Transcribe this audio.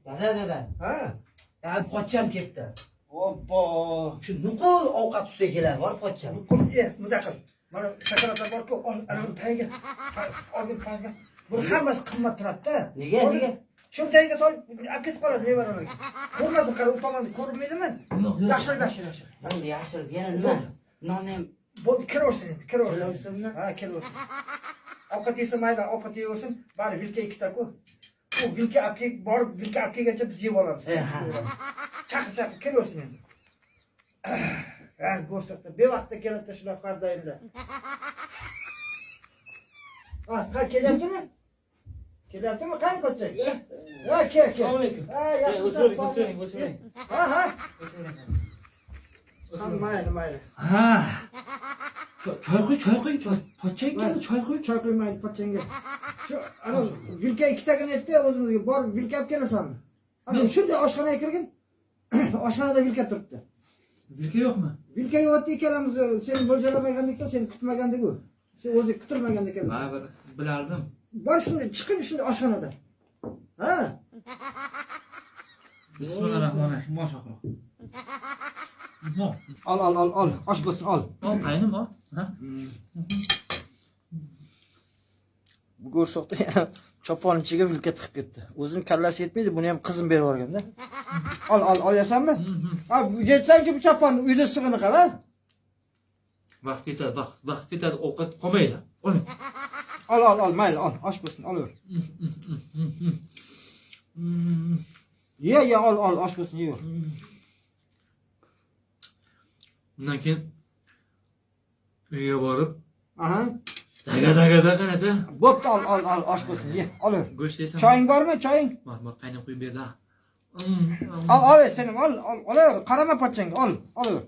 Dada. Ha? Ya pochcham ketdi. Obbo. Shu nuqul ovqat ustida keladi, bor pochcham. Bunday qil. Mana shokoladlar bor-ku, ol, ana tagiga. Olgin pastga. Bu hammasi qimmat turadi-da. Nega? Shu tagiga solib, olib ketib qoladi nevaralarga. Ko'rmasin, qara u tomonda ko'rinmaydimi? Yo'q. Yaxshi. Endi yashirib, yana nima? Nonni ham Bo'ldi, kiraversin endi, kiraversin. Kiraversinmi? Ha, kiraversin. Ovqat yesa mayli, ovqat yeyaversin. Bari vilka ikkita-ku. U vilka olib kelib, borib vilka olib kelguncha biz yeb olamiz. Chaqir, kiraversin endi. Go'shtda bevaqtda keladi shular qardoyimda. Ha, kelyaptimi? Qani pochchak? Ha, kel. Assalomu alaykum. Ha, yaxshi. O'tiring. Ha. Mayli. Ha. Choy qo'y. Pochchang keldi, choy qo'y. Choy qo'ymaydi pochchangga. Shu ana vilka ikkitagina aytdi o'zimizga. Borib vilka olib kelasanmi? Ana shunday oshxonaga kirgin. Oshxonada vilka turibdi. Vilka yo'qmi? Vilka yo'qdi ikkalamiz seni mo'ljallamagandek-da, seni kutmagandik-ku. Sen o'zi kutilmagandek ekan. Ha, bilardim. Bor shunday chiqing shunday oshxonada. Ha? Bismillahirrohmanirrohim. Mashallah. Ol. Osh bo'lsin, ol. Qaynim ol. Ha? Bu go'rshoqda yana choponning ichiga vilka tiqib ketdi. O'zining kallasi yetmaydi, buni ham qizim berib yuborganda. Olyapsanmi? Ha, yetsanchi bu choponni uyda sig'ini qara. Vaqt ketadi, ovqat qolmaydi. Oling. Ol, mayli, ol. Osh bo'lsin, olaver. Ye, ol, osh bo'lsin, yever. Undan keyin uyga borib, Aha. daga qanata. Bo'pti, ol, osh bo'lsin, ye, olaver. Go'sht yeysan. Choying bormi? Choying? Bor, qaynab qo'yib berdi. Ol, sening, olaver. Qarama pochchangga, olaver.